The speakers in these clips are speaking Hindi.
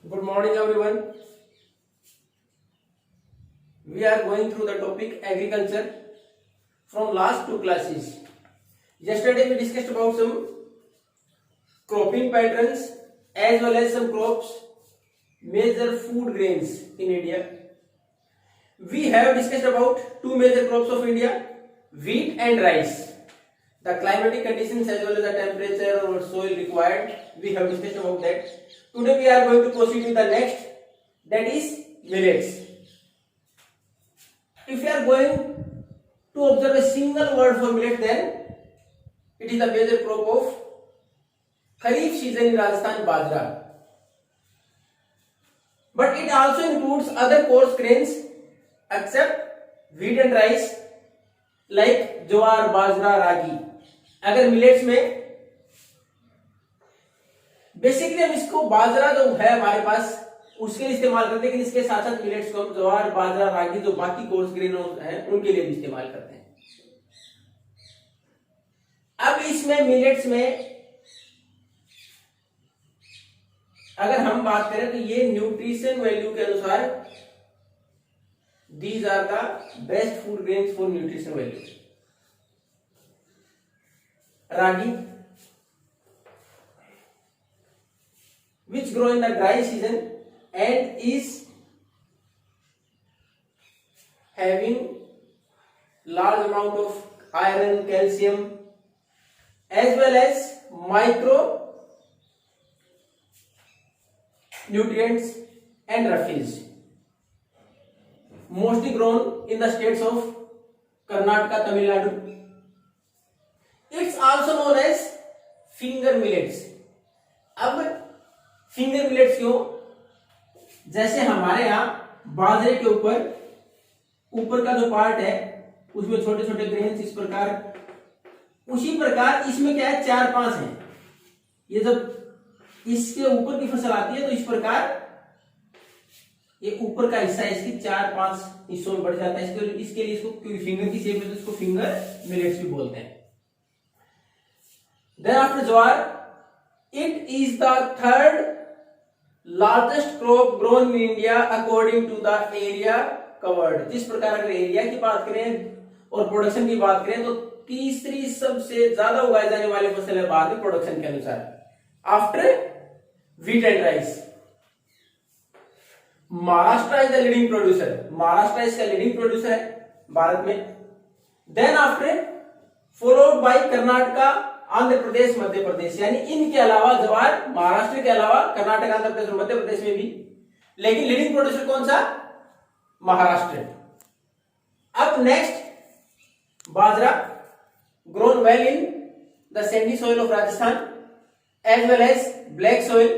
Good morning, everyone. We are going through the topic agriculture from last two classes. Yesterday we discussed about some cropping patterns as well as some crops, major food grains in India. We have discussed about two major crops of India, wheat and rice. The climatic conditions as well as the temperature or soil required, we have discussed about that. Today we are going to proceed with the next, that is millets. If you are going to observe a single word for millet, then it is the major crop of Kharif season in Rajasthan, bajra. But it also includes other coarse grains except wheat and rice like ज्वार, बाजरा, रागी. अगर मिलेट्स में बेसिकली हम इसको बाजरा जो है हमारे पास उसके लिए इस्तेमाल करते हैं, लेकिन इसके साथ साथ मिलेट्स को हम ज्वार, बाजरा, रागी जो बाकी कोर्स ग्रेन हैं उनके लिए भी इस्तेमाल करते हैं. अब इसमें मिलेट्स में अगर हम बात करें तो ये न्यूट्रिशन वैल्यू के अनुसार these are the best food grains for nutrition value. Ragi which grow in the dry season and is having large amount of iron, calcium as well as micro nutrients and refuge. Mostly grown in the states of Karnataka, Tamil Nadu. It's also known as finger millets. अब फिंगर मिलेट्स क्यों? जैसे हमारे यहाँ बाजरे के ऊपर का जो पार्ट है उसमें छोटे छोटे ग्रेन्स इस प्रकार, उसी प्रकार इसमें क्या है, 4-5 हैं. ये जब इसके ऊपर की फसल आती है तो इस प्रकार ये ऊपर का हिस्सा इसकी 4-5 हिस्सों में बढ़ जाता है. इसके लिए इसको फिंगर की शेप में तो इसको फिंगर मिलेट्स भी बोलते हैं. Then after jowar, it is the third largest crop grown in India according to the area covered. जिस प्रकार अगर एरिया की बात करें और प्रोडक्शन की बात करें तो तीसरी सबसे ज्यादा उगाई जाने वाली फसल है बाद में प्रोडक्शन के अनुसार, after wheat and rice. Maharashtra is the leading producer. Maharashtra इसका लीडिंग प्रोड्यूसर है भारत में. Then after followed by Karnataka, Andhra Pradesh, Madhya Pradesh. यानी इनके अलावा ज्वार महाराष्ट्र के अलावा कर्नाटक, आंध्र प्रदेश और मध्य प्रदेश में भी, लेकिन लीडिंग प्रोड्यूसर कौन सा? महाराष्ट्र. अब next bajra, grown well in the sandy soil of Rajasthan as well as black soil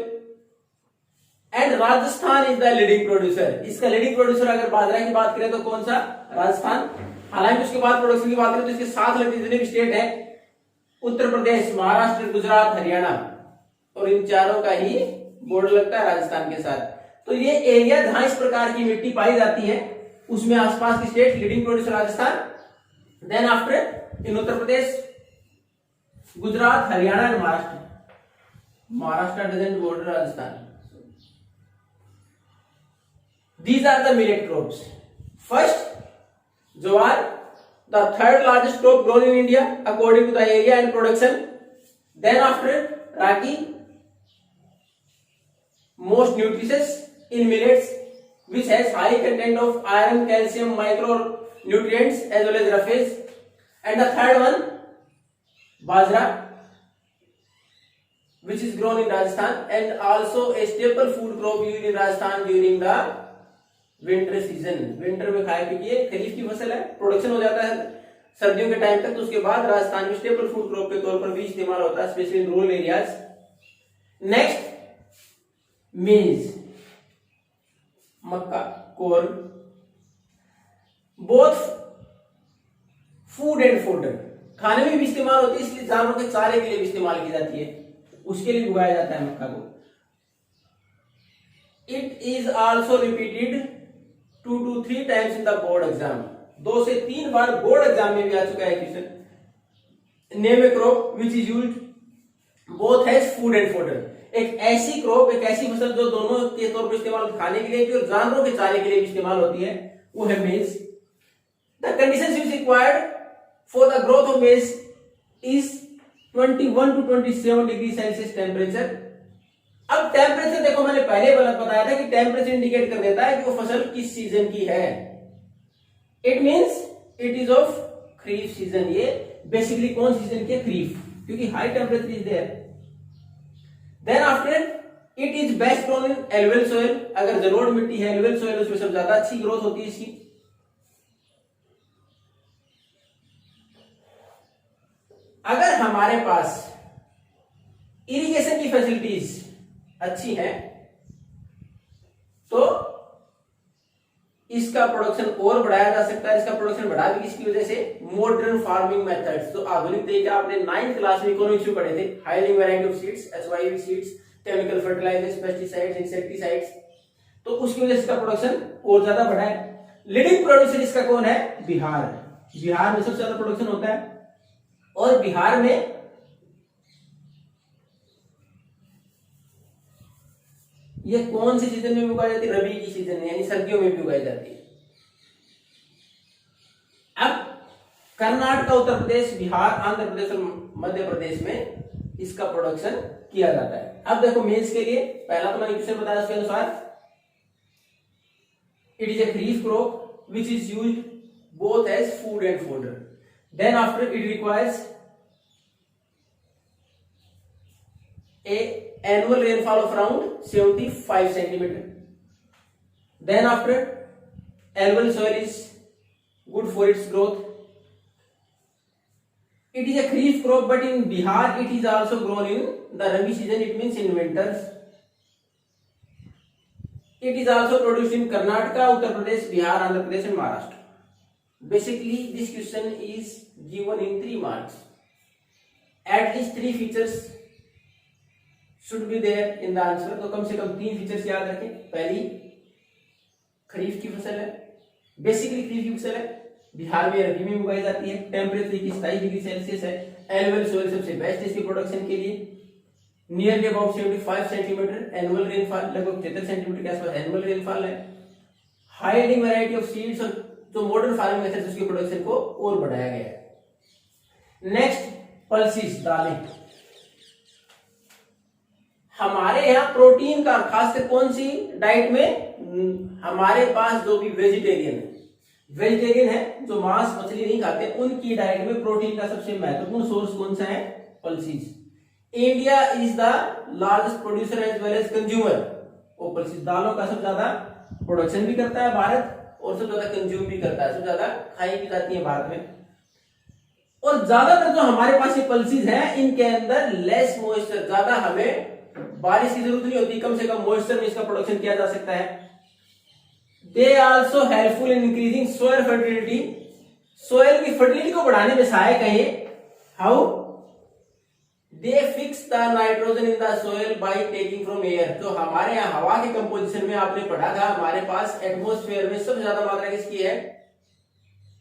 and Rajasthan is the leading producer. इसका लीडिंग प्रोड्यूसर अगर बाजरा की बात करें तो कौन सा? राजस्थान. हालांकि उसके बाद प्रोडक्शन की बात करें तो इसके साथ लगते जितने भी स्टेट है, उत्तर प्रदेश, महाराष्ट्र, गुजरात, हरियाणा, और इन चारों का ही बॉर्डर लगता है राजस्थान के साथ. तो ये एरिया जहां इस प्रकार की मिट्टी पाई जाती है उसमें आसपास की state leading producer Rajasthan. Then after in Uttar Pradesh, Gujarat, Haryana and Maharashtra. Maharashtra doesn't border Rajasthan. These are the millet crops. First, jowar, the third largest crop grown in India according to the area and production. Then after ragi, most nutritious in millets, which has high content of iron, calcium, micronutrients as well as roughage. And the third one, bajra, which is grown in Rajasthan and also a staple food crop used in Rajasthan during the winter season. Winter में खाए पीजिए, खरीफ की फसल है, प्रोडक्शन हो जाता है सर्दियों के टाइम तक, तो उसके बाद राजस्थान में स्टेपल फूड क्रॉप के तौर पर भी इस्तेमाल होता है, specially in rural areas. Next maize, मक्का, corn, both food and fodder. खाने में भी इस्तेमाल होती है, इसलिए जानवरों के चारे के लिए भी इस्तेमाल की जाती है, उसके लिए उगाया जाता है मक्का को. It is also repeated 2 to 3 times in the board exam. 2 से 3 बार बोर्ड एग्जाम में भी आ चुका है question. Name a crop which is used both as food and fodder. एक ऐसी क्रॉप, एक ऐसी फसल जो दोनों के तौर पर इस्तेमाल होती है, खाने के लिए भी और जानवरों के चारे के लिए भी इस्तेमाल होती है, वो है मेज। The conditions which required for the growth of मेज is 21 to 27 degree Celsius temperature. अब टेम्परेचर देखो, मैंने पहले बताया था कि टेम्परेचर इंडिकेट कर देता है कि वो फसल किस सीजन की है। It means it is of kharif season. ये बेसिकली कौन सीजन की है? खरीफ, क्योंकि high temperature is there. Then after it is best grown in alluvial soil. अगर जलोढ़ मिट्टी है, एलुवियल सॉइल, उसमें सबसे ज्यादा अच्छी ग्रोथ होती है इसकी। अगर हमारे पास इरिगेशन की फैसिलिटीज अच्छी है तो इसका प्रोडक्शन और बढ़ाया जा सकता है। इसका प्रोडक्शन बढ़ा भी किसकी वजह से? Modern farming methods. तो आधुनिक तरीके आपने 9th क्लास में इकोनॉमिक्स में पढ़े थे। Hiring variety of seeds, HYV seeds, chemical fertilisers, pesticides, insecticides, तो उसकी वजह से इसका प्रोडक्शन और ज्यादा बढ़ा है। लीडिंग प्रोड्यूसर इसका कौन है? बिहार। बिहार में सबसे ज्यादा प्रोडक्शन होता है। और बिहार में ये कौन सी सीजन में उगाई जाती है? रबी की सीजन में, यानी सर्दियों में भी उगाई जाती है। अब कर्नाटक, उत्तर प्रदेश, बिहार, आंध्र प्रदेश और मध्य प्रदेश में इसका प्रोडक्शन किया जाता है। अब देखो मेज के लिए, पहला तो मैंने क्वेश्चन बताया उसके अनुसार it is a kharif crop which is used both as food and fodder. Then after it requires a annual rainfall of around 75 centimeter. Then after alluvial soil is good for its growth. It is a kharif crop, but in Bihar it is also grown in the rabi season. It means in winters. It is also produced in Karnataka, Uttar Pradesh, Bihar, Andhra Pradesh and Maharashtra. Basically this question is given in 3 marks. At least 3 features should be there in the answer. तो कम से कम 3 फीचर्स याद रखें। पहली, खरीफ की फसल है, बेसिकली खरीफ की फसल है, बिहार में रबी में उगाई जाती है, टेम्परेचर 27 डिग्री सेल्सियस है, एलुवियल सोइल सबसे बेस्ट इसके प्रोडक्शन के लिए, nearly about 75 centimetre, annual rainfall लगभग 73 सेंटीमीटर के आसपास एनुअल रेनफॉल है, high yielding variety of seeds, और जो मॉडर्न फार्मिंग मेथड्स उसके प्रोडक्शन को और बढ़ाया गया है। नेक्स्ट, पल्सेस, दालें। हमारे यहाँ प्रोटीन का खासकर कौन सी डाइट में, हमारे पास जो भी वेजिटेरियन है, जो मांस मछली नहीं खाते, उनकी डाइट में प्रोटीन का सबसे महत्वपूर्ण सोर्स कौन सा है? Pulses. India is the largest producer as well as consumer of pulses. दालों का सबसे ज्यादा प्रोडक्शन भी करता है भारत और सबसे ज्यादा कंज्यूम भी करता है, सबसे ज्यादा खाई भी जाती है भारत में। और ज्यादातर जो हमारे पास ये पल्सेस हैं, इनके अंदर लेस मॉइस्चर, ज्यादा हमें बारिश की जरूरत नहीं होती, कम से कम मॉइस्चर में इसका प्रोडक्शन किया जा सकता है। They also helpful in increasing soil fertility. Soil की फर्टिलिटी को बढ़ाने में सहायक है ये। How? They fix the nitrogen in the soil by taking from air. तो हमारे यहाँ हवा के कंपोजिशन में आपने पढ़ा था, हमारे पास एटमॉस्फेयर में सबसे ज्यादा मात्रा किसकी है?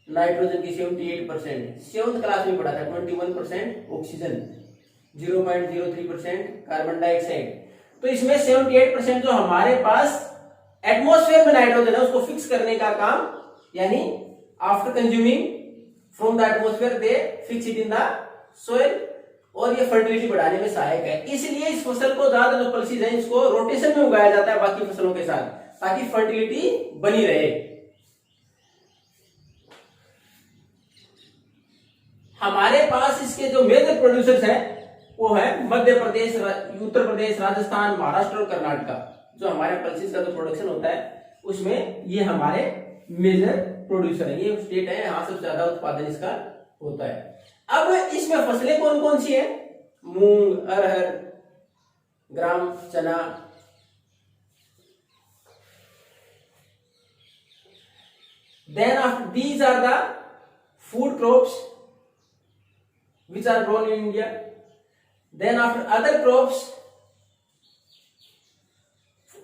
नाइट्रोजन की 78%। 7th क्लास में पढ़ा था। 21% ऑक्सीजन, 0.03% कार्बन डाइऑक्साइड। तो इसमें 78% जो हमारे पास एटमॉस्फेयर में नाइट्रोजन है, उसको फिक्स करने का काम, यानी after consuming from the atmosphere they fix it in the soil, और ये फर्टिलिटी बढ़ाने में सहायक है। इसलिए इस फसल को ज्यादा जो पल्सेस है, इसको रोटेशन में उगाया जाता है बाकी फसलों के साथ, ताकि फर्टिलिटी बनी रहे। हमारे पास इसके जो मेजर प्रोड्यूसर्स हैं वो है मध्य प्रदेश, उत्तर प्रदेश, राजस्थान, महाराष्ट्र और कर्नाटक। जो हमारे पल्सेस का जो प्रोडक्शन होता है उसमें ये हमारे मेजर प्रोड्यूसर है, ये स्टेट है, यहाँ सबसे ज्यादा उत्पादन इसका होता है। अब इसमें फसलें कौन कौन सी है? मूंग, अरहर, ग्राम, चना। Then after these are the food crops which are grown in India. Then after other crops,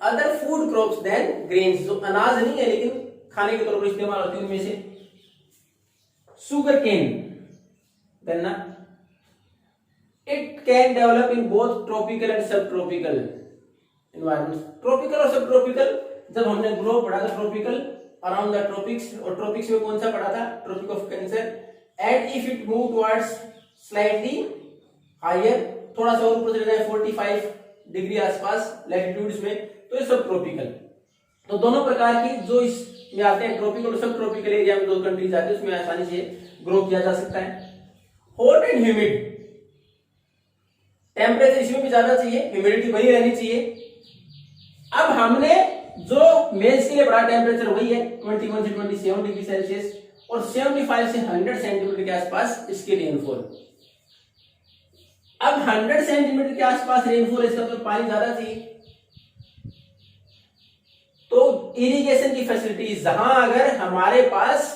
other food crops, then grains, जो अनाज नहीं है लेकिन खाने के तौर पर इस्तेमाल होती है, उनमें से सुगर केन, गन्ना। It can develop in both tropical and subtropical environment. Tropical और सब ट्रॉपिकल, जब हमने ग्लोब पढ़ा था ट्रॉपिकल अराउंड द ट्रॉपिक्स, और ट्रॉपिक्स में कौन सा पढ़ा था, tropic of cancer, and if it move towards slightly higher, थोड़ा सा ऊपर चले जाए 45 डिग्री आसपास लैटिट्यूड्स में, तो ये सब ट्रॉपिकल। तो दोनों प्रकार की जो इसमें आते हैं, ट्रॉपिकल और सब ट्रॉपिकल एरिया में जो कंट्रीज आते हैं उसमें आसानी से ग्रो किया जा सकता है। हॉट एंड ह्यूमिड, टेम्परेचर इसमें भी ज्यादा चाहिए, ह्यूमिडिटी बनी रहनी चाहिए। अब हमने जो मेल्स के लिए बड़ा टेम्परेचर वही है 21 से 27 डिग्री सेल्सियस, और 75 से 100 सेंटीमीटर के आसपास इसके रेनफॉल। अब 100 सेंटीमीटर के आसपास रेनफॉल, इसका तो पानी ज्यादा चाहिए। तो इरिगेशन की फैसिलिटीज, जहां अगर हमारे पास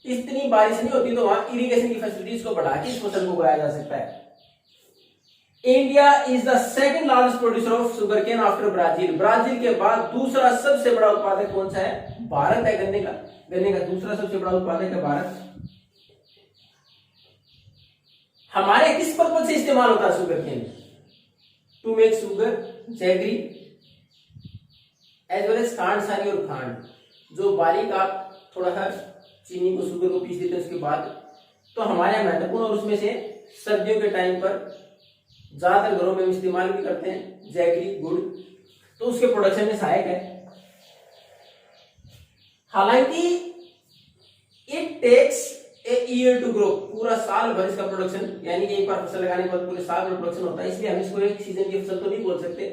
इतनी बारिश नहीं होती तो वहां इरिगेशन की फैसिलिटीज को बढ़ा के इस फसल को उगाया जा सकता है। India is the second largest producer of sugarcane after Brazil. Brazil के बाद दूसरा सबसे बड़ा उत्पादक कौन सा है, भारत है गन्ने का। गन्ने का दूसरा सबसे बड़ा उत्पादक है भारत। हमारे किस पर्पज से इस्तेमाल होता है sugarcane, to make sugar, jaggery, as well as khandsari और खांड। जो बारीक आप थोड़ा सा चीनी को, शुगर को पीस देते हैं उसके बाद, तो हमारे यहाँ महत्वपूर्ण, और उसमें से सर्दियों के टाइम पर ज्यादातर घरों में हम इस्तेमाल भी करते हैं जैगरी, गुड़, तो उसके प्रोडक्शन में सहायक है। हालांकि it takes a year to grow, पूरा साल भर इसका प्रोडक्शन, यानी कि एक बार फसल लगाने के बाद पूरे साल भर प्रोडक्शन होता है, इसलिए हम इसको एक सीजन की फसल तो नहीं बोल सकते।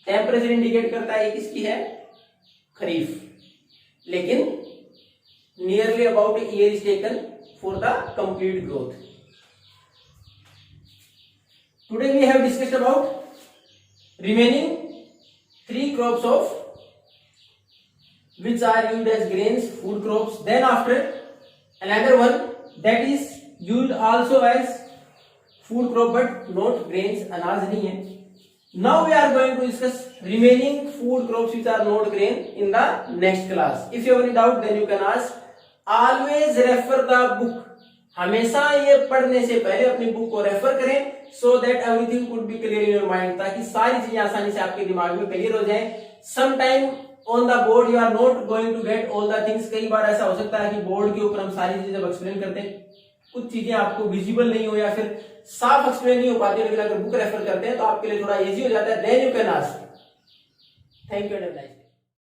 टेम्परेचर इंडिकेट करता है किसकी है, खरीफ, लेकिन nearly about a year is taken for the complete growth. Today we have discussed about remaining 3 crops of which are used as grains, food crops. Then after another one that is used also as food crop but not grains, अनाज नहीं है। Now we are going to discuss remaining food crops which are not grain in the next class. If you have any doubt then you can ask. Always refer the book. हमेशा ये पढ़ने से पहले अपनी बुक को रेफर करें, so that everything could be clear in your mind, ताकि सारी चीजें आसानी से आपके दिमाग में क्लियर हो जाए। Sometime on the board you are not going to get all the things. कई बार ऐसा हो सकता है कि बोर्ड के ऊपर हम सारी चीजें जब एक्सप्लेन करते हैं कुछ चीजें आपको विजिबल नहीं हो या फिर साफ एक्सप्लेन नहीं हो पाती, लेकिन अगर बुक रेफर करते हैं तो आपके लिए थोड़ा इजी हो जाता है। Then you can ask. Thank you and have a nice day.